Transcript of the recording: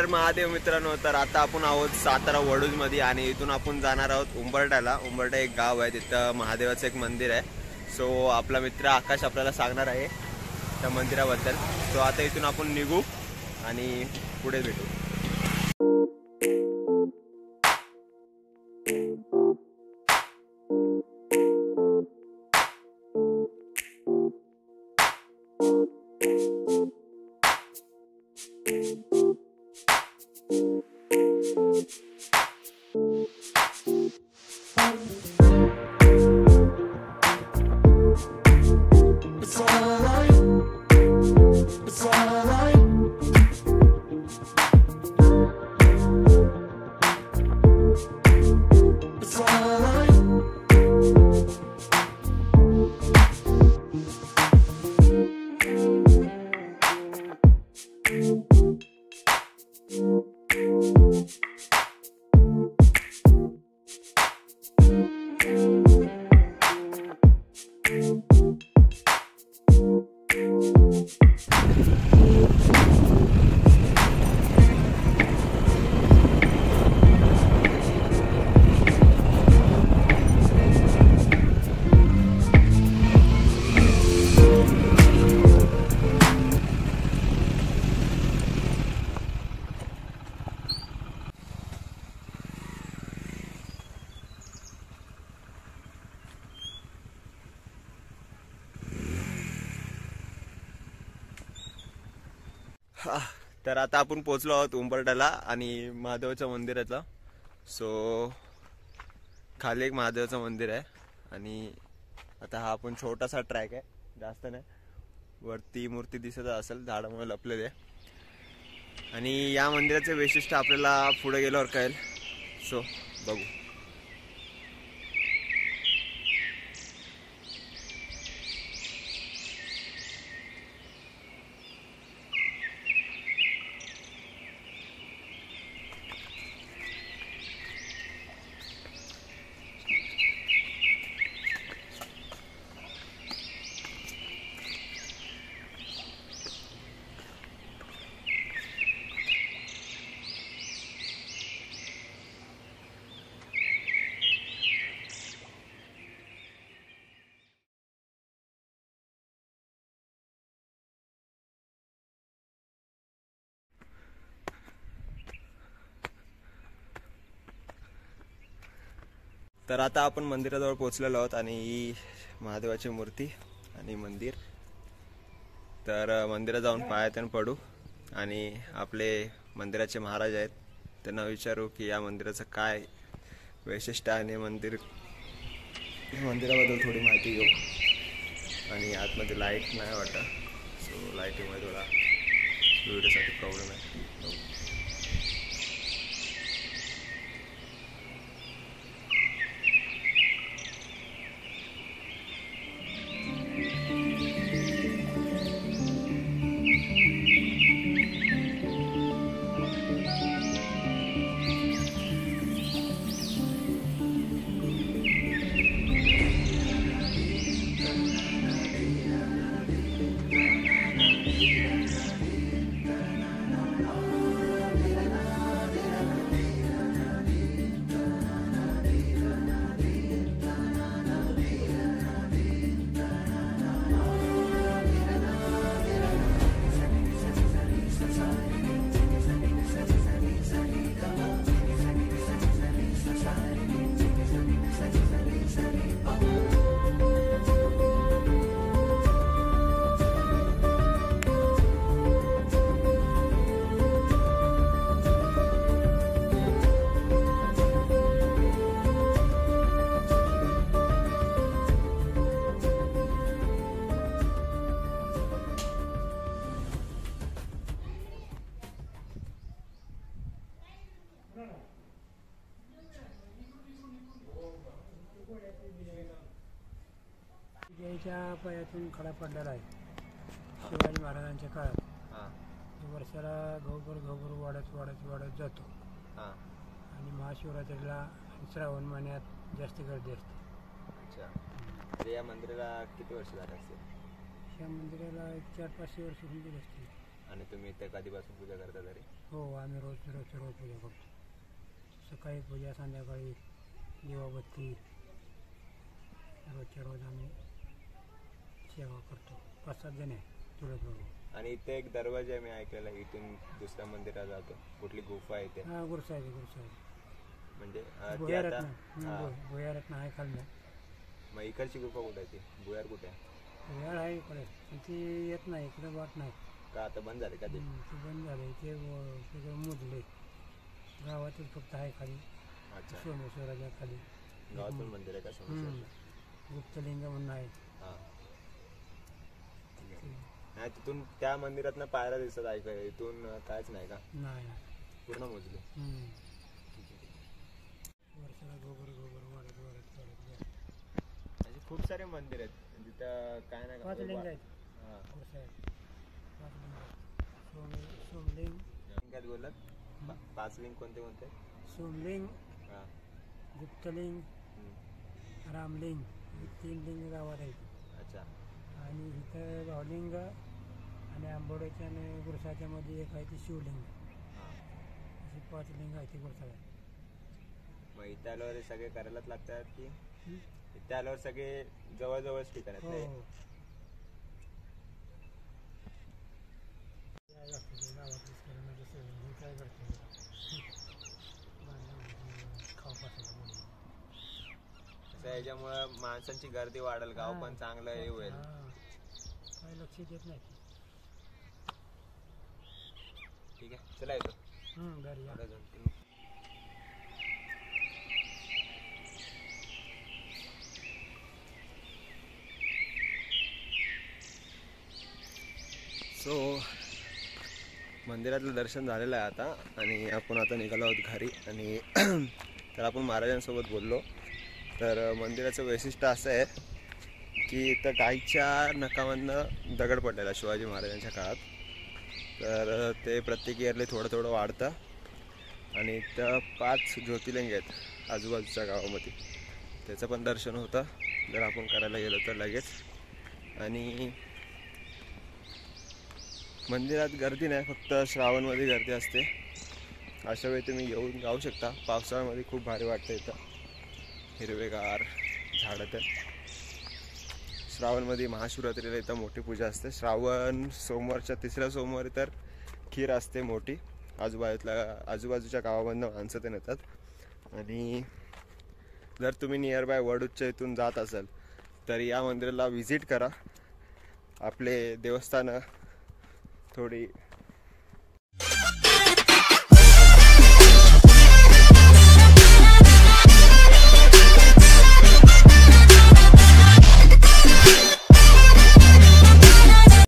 हर महादेव मित्रांनो. तर आता आपण आहोत सातारा वडूज मध्ये आणि इथून आपण जाणार आहोत उंबरठ्याला. उंबरठा एक गाव आहे, तिथं महादेवाचं एक मंदिर आहे. सो आपला मित्र आकाश आपल्याला सांगणार आहे त्या मंदिराबद्दल. सो आता इथून आपण निघू आणि पुढे भेटू. तर आता आपण पोहोचलो आहोत उंबरठ्याला आणि महादेवाच्या मंदिराचा. सो खाली एक महादेवाचं मंदिर आहे आणि आता हा आपण छोटासा ट्रॅक आहे, जास्त नाही. वरती मूर्ती दिसत असेल, झाडामुळे लपलेली आहे. आणि या मंदिराचे वैशिष्ट्य आपल्याला पुढे गेल्यावर कळेल. सो बघू. तर आता आपण मंदिराजवळ पोहोचलेलो आहोत आणि ही महादेवाची मूर्ती आणि मंदिर. तर मंदिरात जाऊन पायातून पडू आणि आपले मंदिराचे महाराज आहेत त्यांना विचारू की या मंदिराचं काय वैशिष्ट्य आहे आणि मंदिराबद्दल थोडी माहिती घेऊ. आणि आतमध्ये लाईट नाही वाटत, सो लाईटीमध्ये थोडा व्हिडिओसाठी प्रॉब्लेम आहे. जयच्या पायातून खडा पडलेला आहे शिवाजी महाराजांच्या काळात. वर्षाला घोभर वाढत जातो. आणि महाशिवरात्रीला श्रावण महिन्यात जास्त गर्दी असते. अच्छा. या मंदिराला किती वर्ष झाले असतील? या मंदिराला 400-500 वर्ष होऊन गेली असतील. आणि तुम्ही इथे कधीपासून पूजा करता तरी? हो, आम्ही रोज पूजा करतो. सकाळी पूजा, संध्याकाळी दिवाबत्ती, रोजच्या रोज आम्ही सेवा करतो. 5-7 जण आहे तुळस बाबा. आणि इथे एक दरवाजा आहे, मी ऐकलेला आहे, इथून दुसऱ्या मंदिरात जातो. कुठली गुफा आहे इथे? हां, गुरुसाहेब म्हणजे ती आता भुयारत्न आहे खाली. मग इकडची गुफा कुठे आहे? ती भुयार कुठे आहे? भुयार आहे इकडे, पण ती येत नाही इकडे, वाट नाही. का आता बंद झाले का ते? ते बंद झाले, ते सगळं मुजले. गावातच फक्त आहे खाली. अच्छा, सोमेश्वराच्या खाली गावातून मंदिर आहे का सोमेश्वरचं? गुप्तलिंग म्हणून आहे. हां, नाही तिथून त्या मंदिरातनं पायऱ्या दिसत ऐकाय, इथून कायच नाही का? नाही. पूर्ण मोजले. वर्षाला गोबर वाढत म्हणजे खूप सारे मंदिर आहेत तिथं, काय नाही 5 लिंग आहेत. हां, गुरुसाहेब 5 लिंग आहेत. सोमलिंग, काय बोललात? 5 लिंग कोणते कोणते? सोमलिंग, हां, गुप्तलिंग, रामलिंग, ही 3 लिंग गावात आहेत. अच्छा. आणि इथं भावलिंग आणि आंबोड्याच्या आणि गुरसाच्या मध्ये एक आहे ती शिवलिंग. अशी 5 लिंग आहे ती गुरसाळ्यात. मग इथे आल्यावर सगळे करायलाच लागतात की इथे आल्यावर सगळे जवळजवळच ठिकाण आहेत? हो, नाही? हो. गावातलीच करून म्हणजे हे काय करते याच्यामुळे माणसांची गर्दी वाढेल, गाव पण चांगलं हे होईल. काही लक्ष देत नाही. ठीक आहे, चला येतो. घरी या. सो मंदिरातलं दर्शन झालेलं आहे आता, आणि आपण आता निघालो आहोत घरी. आणि तर आपण महाराजांसोबत बोललो. तर मंदिराचं वैशिष्ट्य असं आहे की इथं गाईच्या नखामधनं दगड पडलेला शिवाजी महाराजांच्या काळात. तर ते प्रत्येक इयरली थोडं थोडं वाढतं. आणि इथं 5 ज्योतिर्लिंग आहेत आजूबाजूच्या गावामध्ये. त्याचं पण दर्शन होतं जर आपण करायला गेलो तर लगेच. आणि मंदिरात गर्दी नाही, फक्त श्रावणमध्ये गर्दी असते. अशा वेळी तुम्ही येऊन जाऊ शकता. पावसाळ्यामध्ये खूप भारी वाटतं इथं, हिरवेगार झाडं. तर श्रावणमध्ये महाशिवरात्रीला इथं मोठी पूजा असते. श्रावण सोमवारच्या 3ऱ्या सोमवारी तर खीर असते मोठी. आजूबाजूच्या गावामधनं माणसं ते नेतात. आणि जर तुम्ही नियर बाय वडूजच्या इथून जात असाल तर या मंदिराला व्हिजिट करा. आपले देवस्थानं थोडी